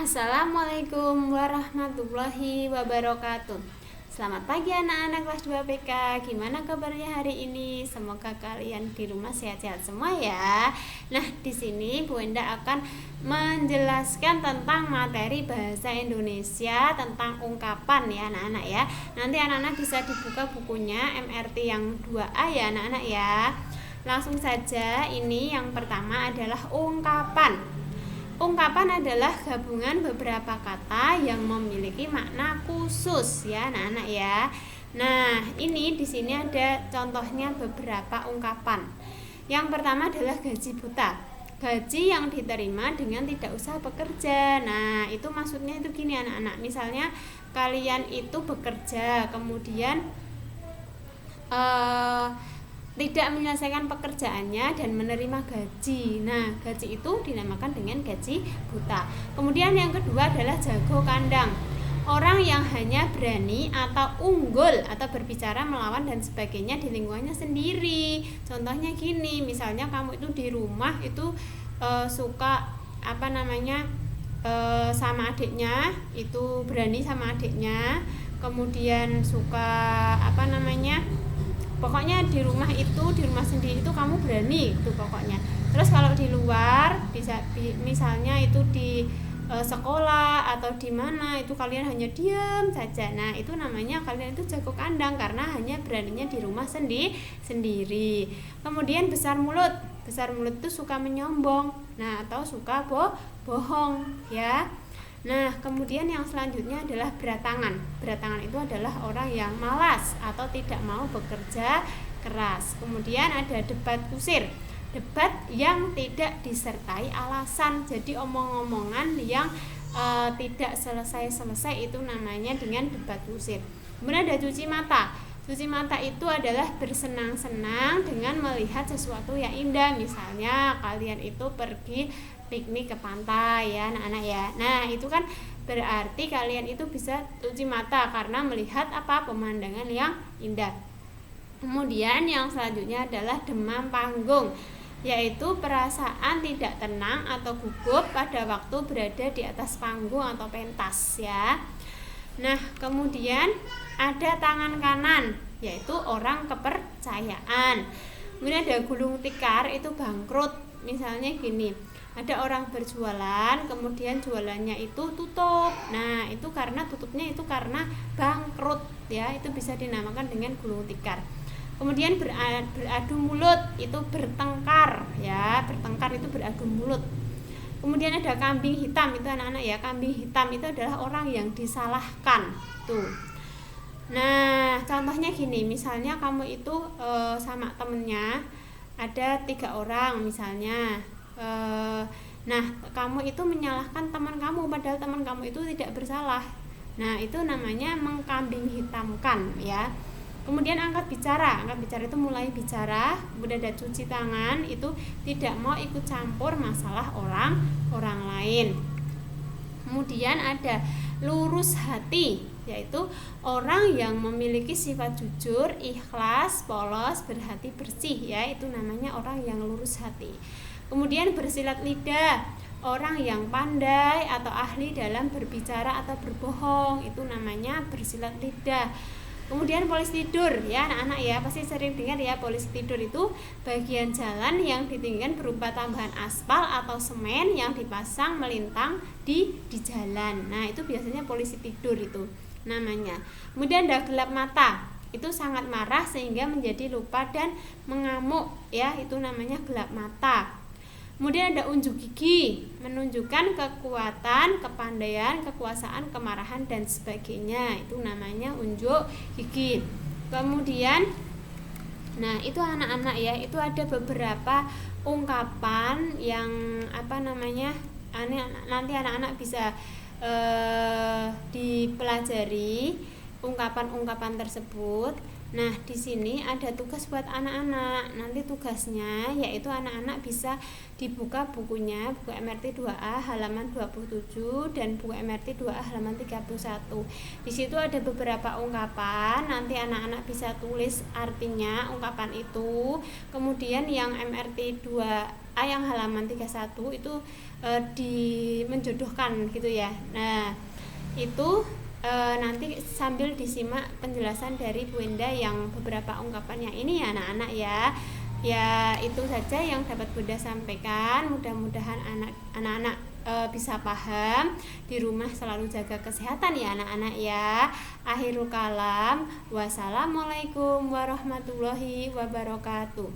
Assalamualaikum warahmatullahi wabarakatuh. Selamat pagi anak-anak kelas 2 PK. Gimana kabarnya hari ini? Semoga kalian di rumah sehat-sehat semua ya. Nah, di sini Bu Enda akan menjelaskan tentang materi bahasa Indonesia tentang ungkapan ya anak-anak ya. Nanti anak-anak bisa dibuka bukunya MRT yang 2A ya anak-anak ya. Langsung saja, ini yang pertama adalah ungkapan. Ungkapan adalah gabungan beberapa kata yang memiliki makna khusus ya anak-anak ya. Nah, ini di sini ada contohnya beberapa ungkapan. Yang pertama adalah gaji buta. Gaji yang diterima dengan tidak usah bekerja. Nah, itu maksudnya itu gini anak-anak. Misalnya kalian itu bekerja, kemudian tidak menyelesaikan pekerjaannya dan menerima gaji. Nah, gaji itu dinamakan dengan gaji buta. Kemudian yang kedua adalah jago kandang. Orang yang hanya berani atau unggul atau berbicara melawan dan sebagainya di lingkungannya sendiri. Contohnya gini, misalnya kamu itu di rumah itu suka sama adiknya, itu berani sama adiknya. Kemudian suka pokoknya di rumah sendiri itu kamu berani itu pokoknya. Terus kalau di luar bisa misalnya itu di sekolah atau di mana itu kalian hanya diam saja. Nah, itu namanya kalian itu jago kandang karena hanya beraninya di rumah sendiri. Kemudian besar mulut. Besar mulut itu suka menyombong. Nah, atau suka bohong ya. Nah, kemudian yang selanjutnya adalah beratangan. Beratangan itu adalah orang yang malas atau tidak mau bekerja keras. Kemudian ada debat kusir. Debat yang tidak disertai alasan. Jadi omong-omongan yang tidak selesai-selesai itu namanya dengan debat kusir. Kemudian ada cuci mata. Cuci mata itu adalah bersenang-senang dengan melihat sesuatu yang indah. Misalnya kalian itu pergi piknik ke pantai ya anak-anak ya. Nah, itu kan berarti kalian itu bisa cuci mata karena melihat pemandangan yang indah. Kemudian yang selanjutnya adalah demam panggung, yaitu perasaan tidak tenang atau gugup pada waktu berada di atas panggung atau pentas ya. Nah, kemudian ada tangan kanan, yaitu orang kepercayaan. Kemudian ada gulung tikar, itu bangkrut. Misalnya gini, ada orang berjualan, kemudian jualannya itu tutup. Nah, itu karena tutupnya itu karena bangkrut ya, itu bisa dinamakan dengan gulung tikar. Kemudian beradu mulut, itu bertengkar ya, bertengkar itu beradu mulut. Kemudian ada kambing hitam, itu anak-anak ya, kambing hitam itu adalah orang yang disalahkan tuh. Nah, contohnya gini, misalnya kamu itu sama temennya ada 3 orang misalnya. Nah, kamu itu menyalahkan teman kamu padahal teman kamu itu tidak bersalah. Nah, itu namanya mengkambing hitamkan ya. Kemudian angkat bicara itu mulai bicara. Kemudian ada cuci tangan, itu tidak mau ikut campur masalah orang lain. Kemudian ada lurus hati, yaitu orang yang memiliki sifat jujur, ikhlas, polos, berhati bersih ya, itu namanya orang yang lurus hati. Kemudian bersilat lidah, orang yang pandai atau ahli dalam berbicara atau berbohong, itu namanya bersilat lidah. Kemudian polisi tidur ya anak-anak ya, pasti sering dengar ya, polisi tidur itu bagian jalan yang ditinggikan berupa tambahan aspal atau semen yang dipasang melintang di jalan. Nah, itu biasanya polisi tidur itu namanya. Kemudian ada gelap mata, itu sangat marah sehingga menjadi lupa dan mengamuk ya, itu namanya gelap mata. Kemudian ada unjuk gigi, menunjukkan kekuatan, kepandaian, kekuasaan, kemarahan dan sebagainya, itu namanya unjuk gigi. Kemudian itu anak-anak ya, itu ada beberapa ungkapan yang nanti anak-anak bisa dipelajari ungkapan-ungkapan tersebut. Nah, di sini ada tugas buat anak-anak. Nanti tugasnya yaitu anak-anak bisa dibuka bukunya, buku MRT 2A halaman 27 dan buku MRT 2A halaman 31. Di situ ada beberapa ungkapan, nanti anak-anak bisa tulis artinya ungkapan itu. Kemudian yang MRT 2A yang halaman 31 itu menjodohkan gitu ya. Nah, itu nanti sambil disimak penjelasan dari Bu Enda yang beberapa ungkapan yang ini ya anak-anak ya. Ya itu saja yang dapat Bunda sampaikan. Mudah-mudahan anak-anak bisa paham. Di rumah selalu jaga kesehatan ya anak-anak ya. Akhirul kalam. Wassalamualaikum warahmatullahi wabarakatuh.